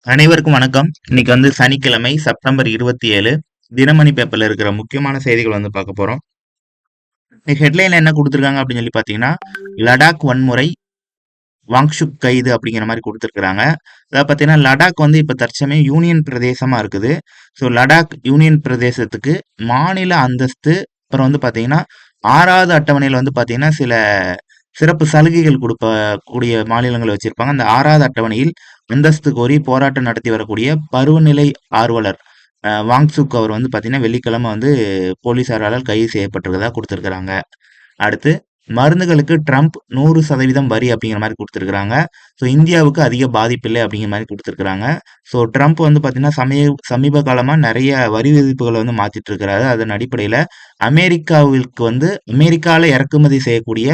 அனைவருக்கும் வணக்கம். இன்னைக்கு சனிக்கிழமை செப்டம்பர் 27. தினமணி பேப்பர்ல இருக்கிற முக்கியமான செய்திகள் பார்க்க போறோம். இன்னைக்கு ஹெட்லைன்ல என்ன குடுத்திருக்காங்க அப்படின்னு சொல்லி பார்த்தீங்கன்னா, லடாக் வன்முறை, வாங்சுக் கைது அப்படிங்கிற மாரி குடுத்திருக்காங்க. அதாவது பார்த்தீங்கன்னா, லடாக் இப்ப தற்சமயம் யூனியன் பிரதேசமா இருக்குது. ஸோ லடாக் யூனியன் பிரதேசத்துக்கு மாநில அந்தஸ்து, அப்புறம் பார்த்தீங்கன்னா, 6வது அட்டவணையில பார்த்தீங்கன்னா, சில சிறப்பு சலுகைகள் கூடிய மாநிலங்கள் வச்சிருப்பாங்க. அந்த 6வது அட்டவணையில் அந்தஸ்து கோரி போராட்டம் நடத்தி வரக்கூடிய பருவநிலை ஆர்வலர் வாங்சுக் அவர் பார்த்தீங்கன்னா, வெள்ளிக்கிழமை போலீசாரால் கைது செய்யப்பட்டிருக்கிறதா குடுத்திருக்கிறாங்க. அடுத்து மருந்துகளுக்கு ட்ரம்ப் 100% வரி அப்படிங்கிற மாரி குடுத்திருக்கிறாங்க. ஸோ இந்தியாவுக்கு அதிக பாதிப்பில்லை அப்படிங்கிற மாரி குடுத்திருக்கிறாங்க. ஸோ ட்ரம்ப் பார்த்தீங்கன்னா, சமீப காலமா நெறைய வரி விதிப்புகள மாத்திட்டு இருக்கிறாரு. அதன் அடிப்படையில அமெரிக்காவிற்கு அமெரிக்கால இறக்குமதி செய்யக்கூடிய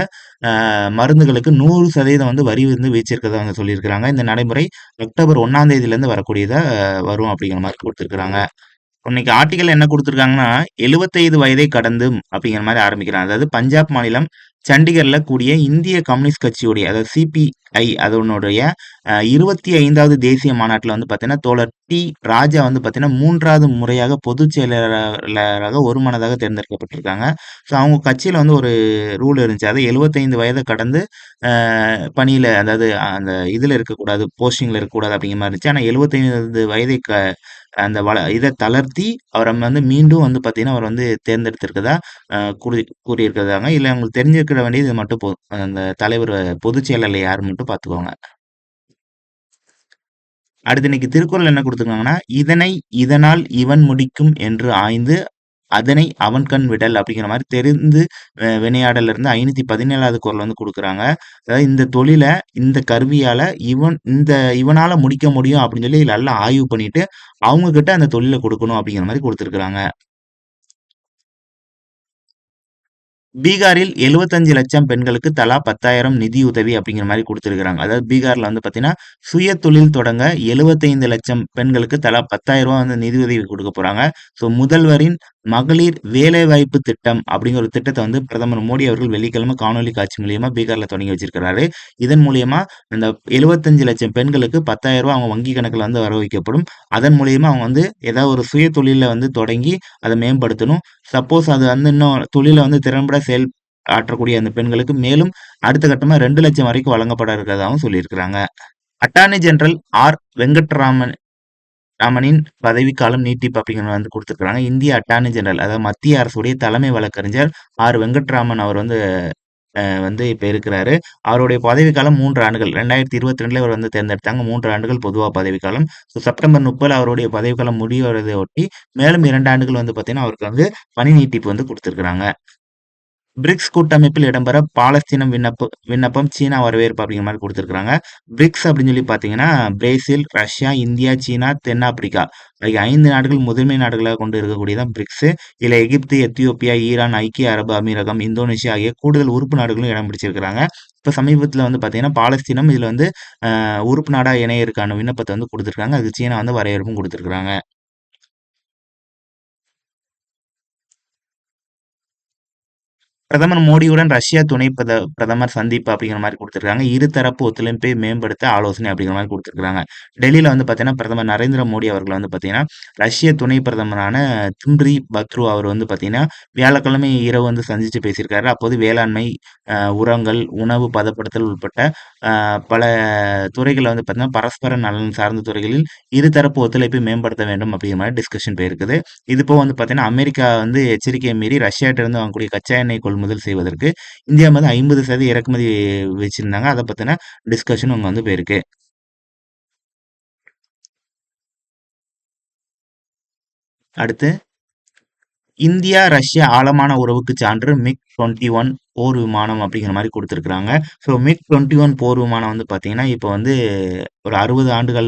மருந்துகளுக்கு 100% வரி விதிச்சிருக்கிறதா சொல்லியிருக்கிறாங்க. இந்த நடைமுறை அக்டோபர் 1ஆம் தேதியிலிருந்து வரக்கூடியதா வரும் அப்படிங்கிற மாரி குடுத்திருக்கிறாங்க. இன்னைக்கு ஆர்டிக்கல் என்ன குடுத்திருக்காங்கன்னா, 75 வயதை கடந்தும் அப்படிங்கிற மாரி ஆரம்பிக்கிறாங்க. அதாவது பஞ்சாப் மாநிலம் சண்டிகர்ல கூடிய இந்திய கம்யூனிஸ்ட் கட்சியுடைய அதாவது சிபிஐ அதனுடைய 25வது தேசிய மாநாட்டுல பார்த்தீங்கன்னா, தோழர் டி. ராஜா பார்த்தீங்கன்னா, 3வது முறையாக பொதுச் செயலாளராக ஒருமனதாக தேர்ந்தெடுக்கப்பட்டிருக்காங்க. ஸோ அவங்க கட்சியில ஒரு ரூல் இருந்துச்சு. அதாவது 75 வயத கடந்து பணியில அதாவது அந்த இதுல இருக்கக்கூடாது, போஸ்டிங்ல இருக்கக்கூடாது அப்படிங்கிற மாரி இருந்துச்சு. ஆனா 75 வயதை அந்த இத தளர்த்தி அவர மீண்டும் பார்த்தீங்கன்னா, அவர் தேர்ந்தெடுத்திருக்கிறதா அ கூறி கூறியிருக்கிறதாங்க. இதுல உங்களுக்கு தெரிஞ்சிருக்க வேண்டியது இது மட்டும் போதும். அந்த தலைவர் பொதுச் செயலாளர் யாருன்னு மட்டும் பார்த்துக்கோங்க. அடுத்து இன்னைக்கு திருக்குறள் என்ன குடுத்துருக்காங்கன்னா, "இதனை இதனால் இவன் முடிக்கும் என்று ஆய்ந்து அதனை அவன்கண் விடல்" அப்படிங்கிற மாரி தெரிந்து வினையாடல்ல இருந்து 517வது குறள் குடுக்குறாங்க. அதாவது இந்த தொழில, இந்த கருவியால இவனால முடிக்க முடியும் அப்படின்னு சொல்லி நல்லா ஆய்வு பண்ணிட்டு, அவங்க கிட்ட அந்த தொழில குடுக்கணும் அப்படிங்கிற மாரி குடுத்திருக்காங்க. பீகாரில் 75,00,000 பெண்களுக்கு தலா 10,000 நிதியுதவி அப்படிங்கிற மாரி குடுத்திருக்காங்க. அதாவது பீகார்ல பார்த்தீங்கன்னா, சுய தொழில் தொடங்க 75,00,000 பெண்களுக்கு தலா ரூ. 10,000 நிதியுதவி குடுக்க போறாங்க. ஸோ முதல்வரின் மகளிர் வேலைவாய்ப்பு திட்டம் அப்படிங்கிற ஒரு திட்டத்த பிரதமர் மோடி அவர்கள் வெள்ளிக்கிழமை காணொலி காட்சி மூலியமா பீகார்ல தொடங்கி வச்சிருக்கிறாரு. இதன் மூலியமா அந்த 75,00,000 பெண்களுக்கு ரூ. 10,000 அவங்க வங்கி கணக்குல வர வைக்கப்படும். அதன் மூலியமா அவங்க ஏதாவது ஒரு சுய தொழில தொடங்கி அத மேம்படுத்தணும். சப்போஸ் அது இன்னும் தொழில திறம்பட ஆற்றக்கூடிய அந்த பெண்களுக்கு மேலும் அடுத்த கட்டமா 2,00,000 வரைக்கும் வழங்கப்பட இருக்கிறதாவும் சொல்லியிருக்கிறாங்க. அட்டார்னி ஜெனரல் ராமனின் பதவிக்காலம் நீட்டிப்பு அப்படிங்கிறத குடுத்திருக்காங்க. இந்திய அட்டார்னி ஜெனரல் அதாவது மத்திய அரசுடைய தலைமை வழக்கறிஞர் வெங்கட்ராமன் அவர் இப்ப இருக்கிறாரு. அவருடைய பதவிக்காலம் 3 ஆண்டுகள். 2022ல இவர் தேர்ந்தெடுத்தாங்க. 3 ஆண்டுகள் பொதுவா பதவிக்காலம். ஸோ செப்டம்பர் 30 அவருடைய பதவிக்காலம் முடிவடைவதை ஒட்டி மேலும் 2 ஆண்டுகள் பார்த்தீங்கன்னா, அவருக்கு பணி நீட்டிப்பு குடுத்திருக்கிறாங்க. பிரிக்ஸ் கூட்டமைப்பில் இடம்பெற பாலஸ்தீனம் விண்ணப்பம் சீனா வரவேற்பு அப்படிங்கிற மாரி குடுத்திருக்காங்க. பிரிக்ஸ் அப்படின்னு சொல்லி பார்த்தீங்கன்னா, பிரேசில், ரஷ்யா, இந்தியா, சீனா, தென்னாப்பிரிக்கா ஆகிய 5 நாடுகள் முதன்மை நாடுகளாக கொண்டு இருக்கக்கூடியதான் பிரிக்ஸ். இதுல எகிப்து, எத்தியோப்பியா, ஈரான், ஐக்கிய அரபு அமீரகம், இந்தோனேஷியா ஆகிய கூடுதல் உறுப்பு நாடுகளும் இடம் பிடிச்சிருக்கிறாங்க. இப்ப சமீபத்தில பார்த்தீங்கன்னா, பாலஸ்தீனம் இதுல உறுப்பு நாடா இணையறதுக்கான விண்ணப்பத்த குடுத்திருக்காங்க. அதுக்கு சீனா வரவேற்பும் குடுத்திருக்காங்க. பிரதமர் மோடியுடன் ரஷ்யா துணை பிரதமர் சந்திப்பு அப்படிங்கிற மாரி குடுத்திருக்காங்க. இருதரப்பு ஒத்துழைப்பை மேம்படுத்த ஆலோசனை அப்படிங்கிற மாரி குடுத்திருக்காங்க. டெல்லியில பார்த்தீங்கன்னா, பிரதமர் நரேந்திர மோடி அவர்கள் பார்த்தீங்கன்னா, ரஷ்ய துணை பிரதமரான திம்ரி பத்ரு அவர் பார்த்தீங்கன்னா, வியாழக்கிழமை இரவு சந்திச்சு பேசியிருக்காரு. அப்போது வேளாண்மை, உரங்கள், உணவு பதப்படுத்தல் உட்பட்ட அ பல துறைகள்ல பார்த்தீங்கன்னா, பரஸ்பர நலன் சார்ந்த துறைகளில் இருதரப்பு ஒத்துழைப்பை மேம்படுத்த வேண்டும் அப்படிங்கிற மாரி டிஸ்கஷன் போயிருக்குது. இது போக பார்த்தீங்கன்னா, அமெரிக்கா எச்சரிக்கையை மீறி ரஷ்யாட்ட இருந்து வாங்கக்கூடிய கச்சா எண்ணெய் கொள்முதல் செய்வதற்கு இந்தியா 50% இறக்குமதி வச்சிருந்தாங்க. அத பத்தின டிஸ்கஷனும் அங்க போயிருக்கு. அடுத்து இந்தியா, ரஷ்யா ஆழமான உறவுக்கு சான்று மிக்-21 போர் விமானம் அப்படிங்கிற மாரி குடுத்திருக்காங்க. ஸோ மிக்-21 போர் விமானம் பார்த்தீங்கன்னா, இப்ப ஒரு 60 ஆண்டுகள்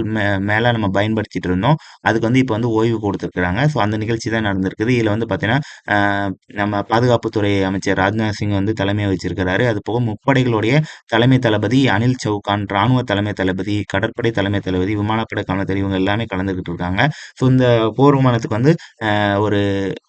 மேல நம்ம பயன்படுத்திட்டு இருந்தோம். அதுக்கு இப்ப ஓய்வு குடுத்திருக்காங்க. ஸோ அந்த நிகழ்ச்சி தான் நடந்திருக்குது. இதுல பார்த்தீங்கன்னா, அ நம்ம பாதுகாப்புத்துறை அமைச்சர் ராஜ்நாத் சிங் தலைமை வகிச்சிருக்கிறாரு. அது போக முப்படைகளுடைய தலைமை தளபதி அனில் சவுகான், ராணுவ தலைமை தளபதி, கடற்படை தலைமை தளபதி, விமானப்படை தளபதி இவங்க எல்லாமே கலந்துகிட்டு இருக்காங்க. ஸோ இந்த போர் விமானத்துக்கு ஒரு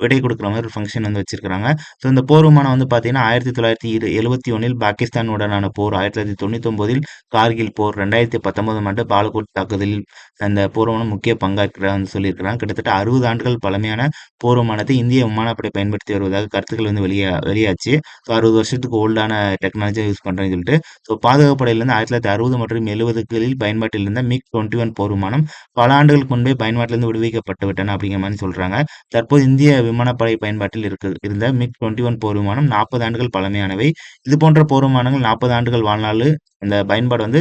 விடை குடுக்குற மாரி ஒரு ஃபங்ஷன் வச்சிருக்காங்க. ஸோ இந்த போர் விமானம் பார்த்தீங்கன்னா, 1971 பாகிஸ்தானுடனான போர், 1999 கார்கில் போர், 2019 ஆண்டு பாலகோட் தாக்குதலில் அந்த போர் விமானம் முக்கிய பங்காற்றுறான்னு சொல்லியிருக்கிறாங்க. கிட்டத்தட்ட 60 ஆண்டுகள் பழமையான போர் விமானத்தை இந்திய விமானப்படை பயன்படுத்தி வருவதாக கருத்துக்கள் வந்து வெளியாச்சு. ஸோ 60 வருஷத்துக்கு ஓல்டான டெக்னாலஜியா யூஸ் பண்றேன்னு சொல்லிட்டு. ஸோ பாதுகாப்பு படையிலிருந்து 1960 மற்றும் 70களில் பயன்பாட்டில் இருந்த MiG-21 போர் விமானம் பல ஆண்டுகளுக்கு முன்பே பயன்பாட்டிலிருந்து விடுவிக்கப்பட்டு விட்டன அப்படிங்கிற மாதிரி சொல்றாங்க. தற்போது இந்திய விமானப்படை பயன்பாட்டில் இருந்த MiG-21 போர் விமானம் 40 ஆண்டுகள் பழமையானவை. இது போன்ற போர் விமானங்கள் 40 ஆண்டுகள் வாழ்நாள் இந்த பயன்பாடு வந்து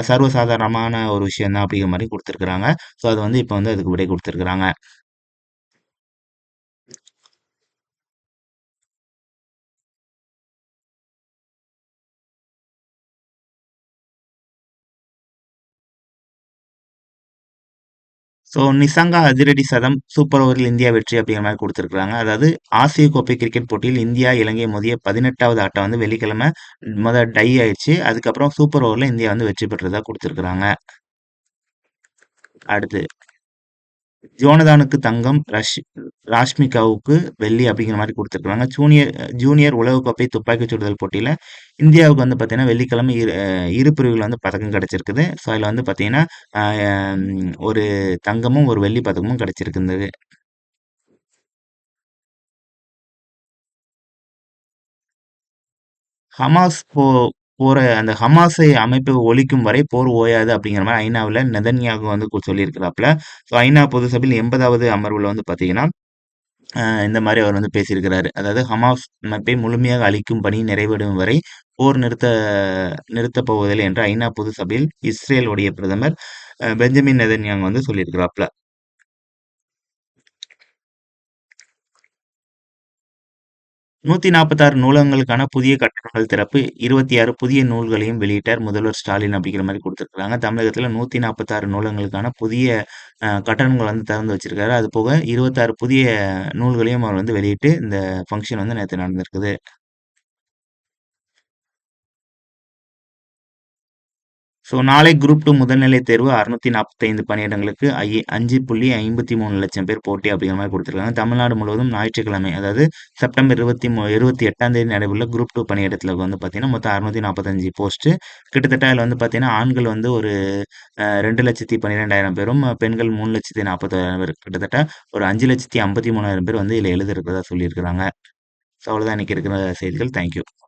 சர்வசாதாரணமான ஒரு விஷயம் தான் அப்படிங்கிற மாதிரி கொடுத்திருக்கிறாங்க. ஸோ அது வந்து இப்போ வந்து அதுக்கு விடை கொடுத்திருக்கிறாங்க. ஸோ நிசங்கா அதிரடி சதம், சூப்பர் ஓவரில் இந்தியா வெற்றி அப்படிங்கிற மாதிரி கொடுத்திருக்காங்க. அதாவது ஆசிய கோப்பை கிரிக்கெட் போட்டியில் இந்தியா, இலங்கை மோதிய 18வது ஆட்டம் வந்து வெள்ளிக்கிழமை டை ஆயிடுச்சு. அதுக்கப்புறம் சூப்பர் ஓவர்ல இந்தியா வந்து வெற்றி பெற்றதா கொடுத்திருக்காங்க. அடுத்து ஜோனதானுக்கு தங்கம், ராஷ்மிகாவுக்கு வெள்ளி அப்படிங்கிற மாதிரி கொடுத்திருக்காங்க. ஜூனியர் உலகக்கோப்பை துப்பாக்கிச் சுடுதல் போட்டியில இந்தியாவுக்கு வந்து பார்த்தீங்கன்னா வெள்ளிக்கிழமை இரு பிரிவுல வந்து பதக்கம் கிடைச்சிருக்குது. ஸோ அதில் வந்து பார்த்தீங்கன்னா ஒரு தங்கமும் ஒரு வெள்ளி பதக்கமும் கிடைச்சிருக்குது. ஹமாஸ் போற அந்த ஹமாஸை அமைப்பை ஒழிக்கும் வரை போர் ஓயாது அப்படிங்கிற மாதிரி ஐநாவில் நெதன்யாகு வந்து சொல்லியிருக்கிறாப்புல. ஸோ ஐநா பொது சபையில் 80வது அமர்வுல வந்து பார்த்தீங்கன்னா இந்த மாதிரி அவர் வந்து பேசியிருக்கிறாரு. அதாவது ஹமாஸ் அமைப்பை முழுமையாக அழிக்கும் பணி நிறைவடையும் வரை போர் நிறுத்தப் போவதில்லை என்று ஐநா பொது சபையில் இஸ்ரேலுடைய பிரதமர் பெஞ்சமின் நெதன்யாகு வந்து சொல்லியிருக்கிறாப்புல. 146 நூலகங்களுக்கான புதிய கட்டடங்கள் திறப்பு, 26 புதிய நூல்களையும் வெளியிட்டார் முதல்வர் ஸ்டாலின் அப்படிங்கிற மாதிரி கொடுத்திருக்காங்க. தமிழகத்துல 146 நூலகங்களுக்கான புதிய கட்டடங்கள் வந்து திறந்து வச்சிருக்காரு. அது போக 26 புதிய நூல்களையும் அவர் வந்து வெளியிட்டு இந்த ஃபங்க்ஷன் வந்து நேத்து நடந்திருக்குது. ஸோ நாளை குரூப் 2 முதல்நிலை தேர்வு 645 பணியிடங்களுக்கு 5.53 லட்சம் பேர் போட்டி அப்படிங்கிற மாதிரி கொடுத்திருக்காங்க. தமிழ்நாடு முழுவதும் ஞாயிற்றுக்கிழமை அதாவது செப்டம்பர் 28ஆம் தேதி நடைபெறும் குரூப் 2 பணியிடத்துல வந்து பார்த்தீங்கன்னா மொத்தம் 645 போஸ்ட். கிட்டத்தட்ட அதில் வந்து பார்த்தீங்கன்னா ஆண்கள் வந்து ஒரு 2,12,000 பேரும், பெண்கள் 3,40,000 பேர், கிட்டத்தட்ட ஒரு 5,53,000 பேர் வந்து இதில் எழுதிருக்கிறதா சொல்லியிருக்கிறாங்க. ஸோ அவ்வளோதான் இன்னைக்கு இருக்கிற செய்திகள். தேங்க்யூ.